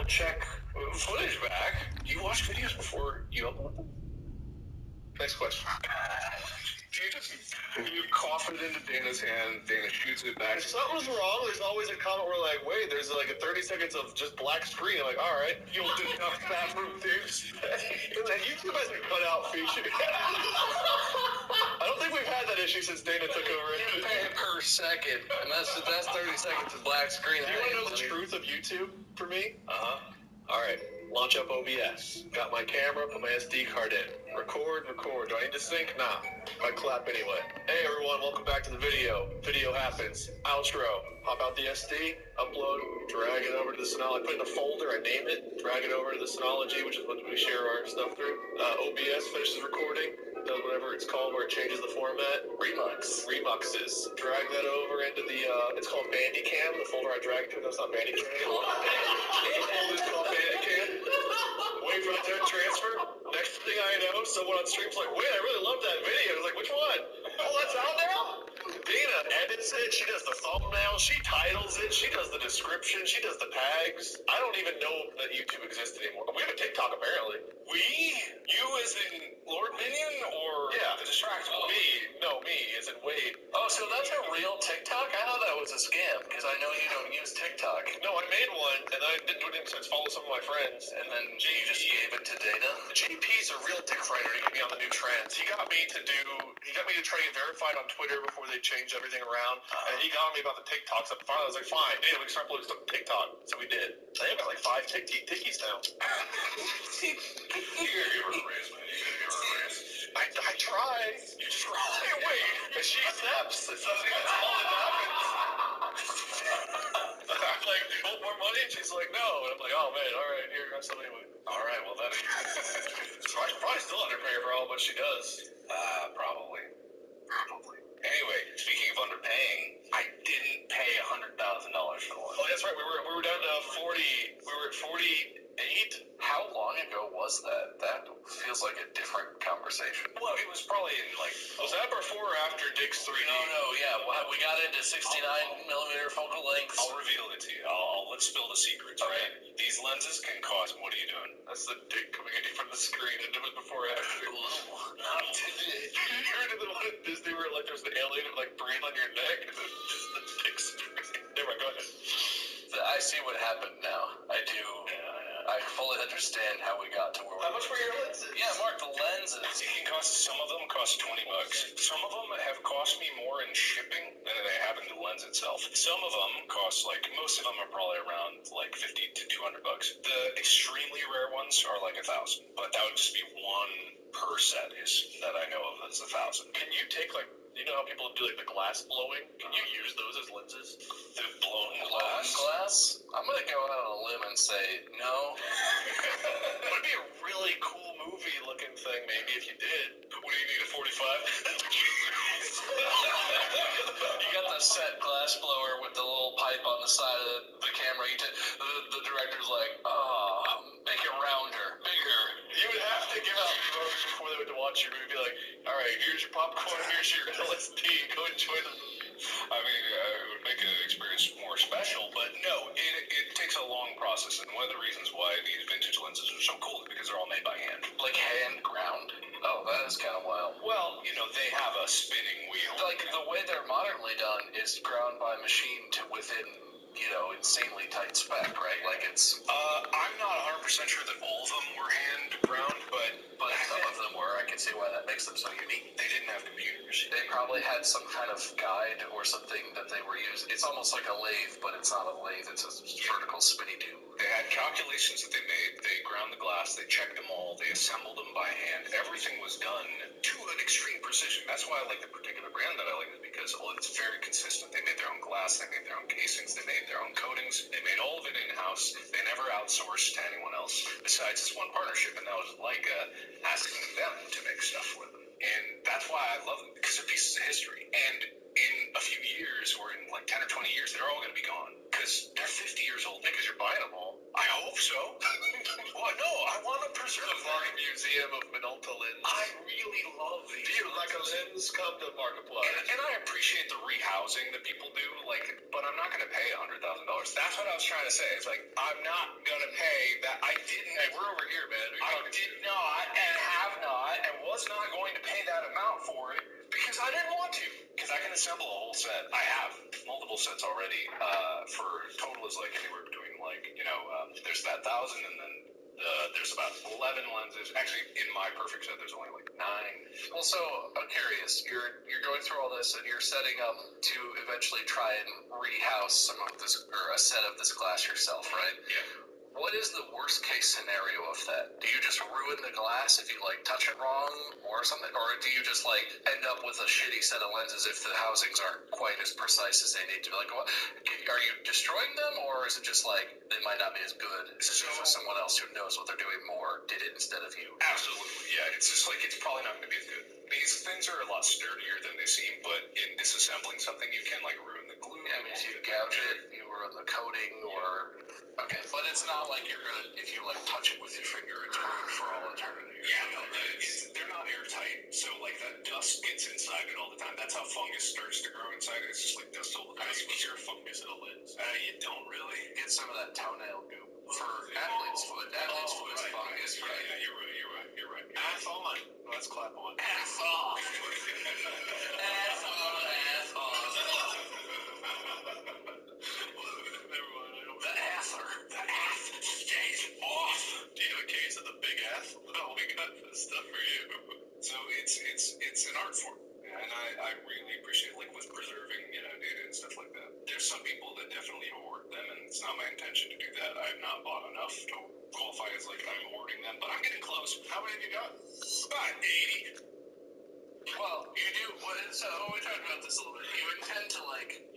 check footage back. Do you watch videos before you upload them? Next question. You cough it into Dana's hand, Dana shoots it back. If something's wrong, there's always a comment where like, wait, there's like a 30 seconds of just black screen. I'm like, all right, you'll deduct bathroom things. And then YouTube has a cutout feature. I don't think we've had that issue since Dana took over. You pay per second, and that's 30 seconds of black screen. Do you want to know the truth of YouTube for me? All right. Launch up OBS. Got my camera, put my SD card in. Record. Do I need to sync? Nah. I clap anyway. Hey everyone, welcome back to the video. Video happens. Outro. Pop out the SD, upload, drag it over to the Synology. Put it in a folder, I name it, drag it over to the Synology, which is what we share our stuff through. OBS finishes recording, does whatever it's called where it changes the format. Remuxes. Drag that over into the, it's called Bandicam, the folder I dragged to. That's not Bandicam. The folder's called Bandicam. Wait for it to transfer. Next thing I know, someone on stream's like, wait, I really love that video. I was like, which one? Oh, that's out now? Dana edits it, she does the thumbnail, she titles it, she does the description, she does the tags. I don't even know that YouTube exists anymore. We have a TikTok apparently. We? You as in Lord Minion or the distractible? Me as in Wade. Oh, so that's a real TikTok? I thought that was a scam, because I know you don't use TikTok. No, I made one, and I didn't do anything since follow some of my friends, and then You just gave it to Dana? JP's a real dick writer to get me on the new trends. He got me to try to get verified on Twitter before they changed everything around, and he got me about the TikToks. And finally, I was like, fine, Dana, we can start uploading stuff to TikTok. So we did. I have got like 5 Tikkies now. You gotta give her a raise, man. You gotta give her a raise. I try. You try. Wait, and she accepts. It's nothing that's all that happens. I'm like, you want more money? And she's like, no. And I'm like, oh man, all right, here, got some anyway. All right, well then, probably still underpay her for how much she does. Probably. Anyway, speaking of underpaying, I didn't pay $100,000 for one. Oh, that's right. We were down to 40. We were at 48. How long ago was that? That feels like a different conversation. Well, it was probably in like. Was that before or after Diggs 3D? No, yeah. We got into 69mm focal lengths. I'll reveal it to you. Let's spill the secrets, okay. Right? These lenses can cost. What are you doing? That's the dick coming at you from the screen, and it was before or after. Not today. You heard of the one at Disney where like there's the alien like breathe on your neck, and then just the dick screams. Anyway, go ahead. I see what happened now. I do. Yeah. I fully understand how we got to where we How much were your lenses? Yeah, Mark, the lenses. Some of them cost $20. Some of them have cost me more in shipping than they have in the lens itself. Some of them cost most of them are probably around like $50 to $200. The extremely rare ones are like $1,000, but that would just be one per set that I know of as $1,000. Can you take you know how people do like the glass blowing? Can you use those as lenses? The blown glass? I'm gonna go out on a limb and say no. It would be a really cool movie looking thing maybe if you did. What do you need, a 45? You got the set glass blower with the little pipe on the side of the camera. The director's like, make it rounder, bigger. You would have to give out drugs before they went to watch your movie. Be like, all right, here's your popcorn, here's your LSD, go enjoy the movie. I mean, it would make the experience more special, but no, it takes a long process, and one of the reasons why these vintage lenses are so cool is because they're all made by hand. Like hand ground. Oh, that is kind of wild. Well, they have a spinning wheel. Like, the way they're modernly done is ground by machine to within, insanely tight spec, right? Like, it's... I'm not 100% sure that all of them were hand ground, but some of them were. I can see why that makes them so unique. They didn't have computers. They probably had some kind of guide or something that they were using. It's almost like a lathe, but it's not a lathe. It's a vertical spinny tube. They had calculations that they made. They ground the glass. They checked them all. They assembled them by hand. Everything was done to an extreme precision. That's why I like the particular brand that I like, is because it's very consistent. They made their own glass. They made their own casings. They made their own coatings. They made all of it in-house. They never outsourced to anyone else besides this one partnership, and that was Leica asking them to make stuff for them. And that's why I love them, because they're pieces of history. And in a few years, or in like 10 or 20 years, they're all going to be gone. Because they're 50 years old, because you're buying them all. I hope so. Well, no, I want to preserve the museum of Minolta lens. I really love of these. Do you like a lens? Come to Markiplier. And I appreciate the rehousing that people do, but I'm not going to pay $100,000. That's what I was trying to say. It's like, I'm not going to pay that. I didn't. Hey, we're over here, man. I did not and have not and was not going to pay that amount for it because I didn't want to. Because I can assemble a whole set. I have multiple sets already. For total is like anywhere between there's that 1,000 and then there's about 11 lenses. Actually, in my perfect set, there's only like 9. Well, so I'm curious. You're going through all this and you're setting up to eventually try and rehouse some of this or a set of this glass yourself, right? Yeah. What is the worst case scenario of that? Do you just ruin the glass if you touch it wrong or something, or do you just end up with a shitty set of lenses if the housings aren't quite as precise as they need to be? Are you destroying them, or is it just they might not be as good as if someone else who knows what they're doing more did it instead of you? Absolutely, yeah. It's just it's probably not going to be as good. These things are a lot sturdier than they seem, but in disassembling something, you can ruin the glue. Yeah, I mean, if you gouge it, you ruin the coating, or okay, but it's not like you're gonna if you touch it with your finger, it's ruined for all eternity. Yeah, no, they're not airtight, so that dust gets inside it all the time. That's how fungus starts to grow inside it. It's just dust all the time. How do you cure fungus in a lens? You don't really. Get some of that toenail goop for athlete's foot. Athlete's foot is fungus, right? Yeah, you're right. Ass on. Let's clap on. Ass off. Ass on, ass off. The ather. The ass stays off. Do you have a case of the big ass? Well, we got this stuff for you. So it's an art form, and I really appreciate with preserving data and stuff like that. There's some people that definitely hoard them, and it's not my intention to do that. I have not bought enough to qualify as I'm hoarding them, but I'm getting close. How many have you got? About 80. Well, you do. So we talked about this a little bit. You intend to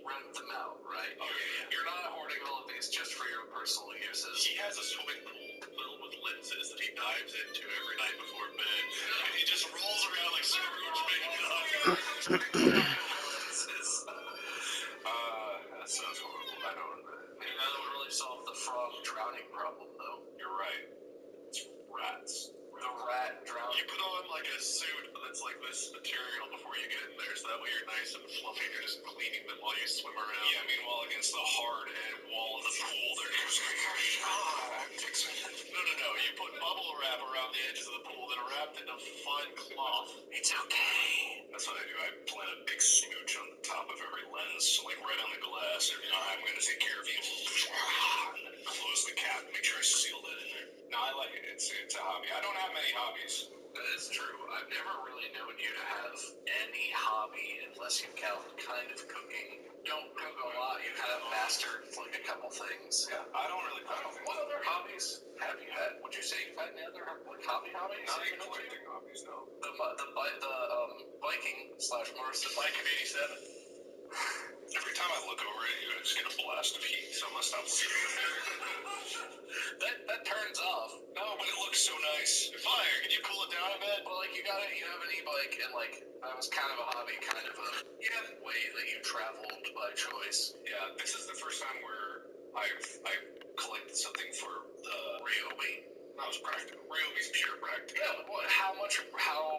rent them out, right? Oh yeah. You're not hoarding all of these just for your personal uses. He has a swimming pool filled with lenses that he dives into every night before bed, and he just rolls around like Scrooge making coffee. That sounds horrible. I don't know. That would really solve the frog drowning problem, though. You're right. It's rats. The rat drowning. You put on a suit that's this material before you get in there, so that way you're nice and fluffy. You're just cleaning them while you swim around. Yeah, meanwhile against the hard wall of the pool, they're just No. You put bubble wrap around the edges of the pool, then wrapped in a fine cloth. It's okay. That's what I do. I plant a big smooch on the top of every lens, right on the glass. I'm going to take care of you. And then close the cap and make sure I seal that in there. No, I like it. It's a hobby. I don't have many hobbies. That is true. I've never really known you to have any hobby unless you count kind of cooking. You don't cook a lot. You have mastered a couple things. Yeah, I don't really cook. What other hobbies have you had? Would you say you've had any other hobbies? Not even collecting hobbies, no. The biking / Morrison. The bike of '87. Every time I look over at you, I just get a blast of heat, so I must stop That turns off. No, but it looks so nice. Fire, can you cool it down a bit? Well, you have an e-bike, and that was kind of a hobby, kind of a way that you traveled by choice. Yeah, this is the first time where I've collected something for the Ryobi. That was practical. Ryobi's pure practical. Yeah, how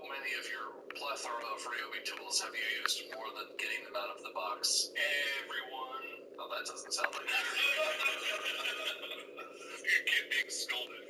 many of your plethora of Ryobi tools have you used more than getting them out of the box? Everyone. Oh, that doesn't sound like it. Your kid being scolded.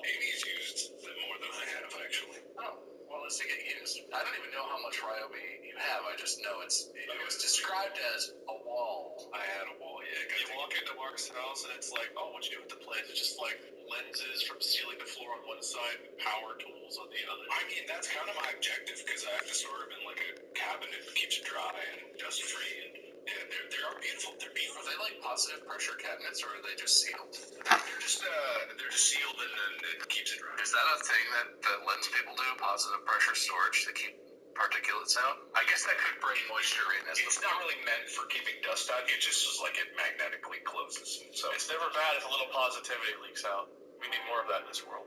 Amy's used them more than I have, actually. Oh, well, let's see, get used. I don't even know how much Ryobi you have. I just know it was described as a wall. I had a wall, yeah. You walk into Mark's house and it's what'd you do with the plate? It's just lenses from ceiling to floor on one side and power tools on the other. I mean, that's kind of my objective because I have to store them in a cabinet that keeps it dry and dust free. And they are beautiful. They're beautiful. Are they positive pressure cabinets or are they just sealed? They're just sealed and then it keeps it dry. Is that a thing that lens people do? Positive pressure storage to keep particulates out? I guess that could bring moisture in. It's not really meant for keeping dust out. It just is it magnetically closes. So it's never bad if a little positivity leaks out. We need more of that in this world.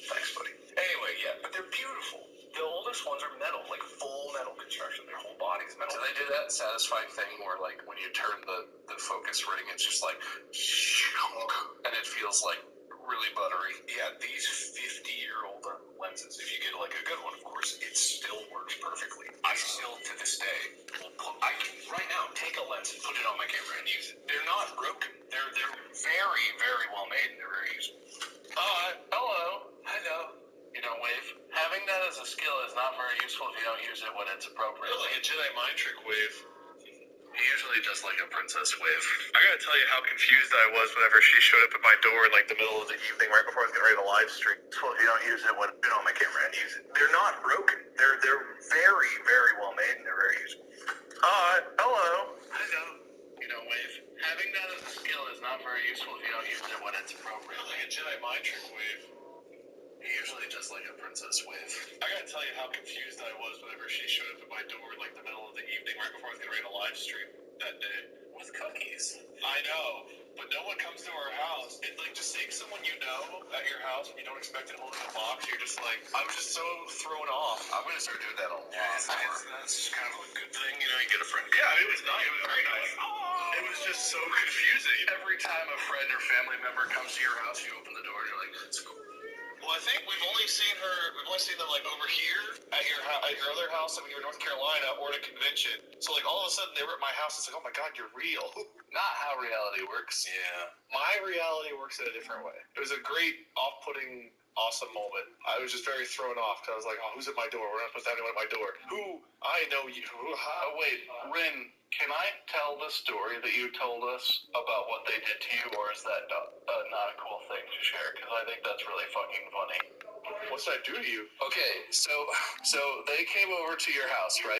Thanks, buddy. Anyway, yeah, but they're beautiful. The oldest ones are metal, full metal construction. Their whole body's metal. Do they do that satisfying thing where, when you turn the focus ring, it's just and it feels really buttery. Yeah, these 50-year-old lenses, if you get like a good one, of course, it still works perfectly. I still, to this day, I can right now take a lens and put it on my camera and use it. They're not broken. They're very, very well made and they're very useful. Hello. You don't wave? Having that as a skill is not very useful if you don't use it when it's appropriate. It's like a Jedi mind trick wave. He usually does like a princess wave. I gotta tell you how confused I was whenever she showed up at my door in like the middle of the evening right before I was getting ready to live stream. So if you don't use it, when put it on my camera and use it. They're not broken. They're very, very well made and they're very useful. Hello. You don't wave? Having that as a skill is not very useful if you don't use it when it's appropriate. It's like a Jedi mind trick wave. He usually does like a princess wave. I gotta tell you how confused I was whenever she showed up at my door in like the middle of the evening right before I was getting ready to live stream that day. With cookies. I know, but no one comes to our house. It's like just seeing someone you know at your house and you don't expect it holding a box. You're just like, I was just so thrown off. I'm gonna start doing that a lot. That's kind of a good thing, you know. You get a friend. Yeah, it was nice. It was very nice. It was just so confusing. Every time a friend or family member comes to your house, you open the door and you're like, "It's cool." Well, I think we've only seen them like over here at your other house when you were in North Carolina or at a convention. So like all of a sudden they were at my house. It's like, oh my God, you're real. Not how reality works. Yeah. My reality works in a different way. It was a great, off-putting, awesome moment. I was just very thrown off because I was like, oh, who's at my door? We're not supposed to have anyone at my door. Who? I know you. Wait, Rin, can I tell the story that you told us about what they did to you, or is that not a cool thing to share? Because I think that's really fucking funny. What did I do to you? Okay, so they came over to your house, right?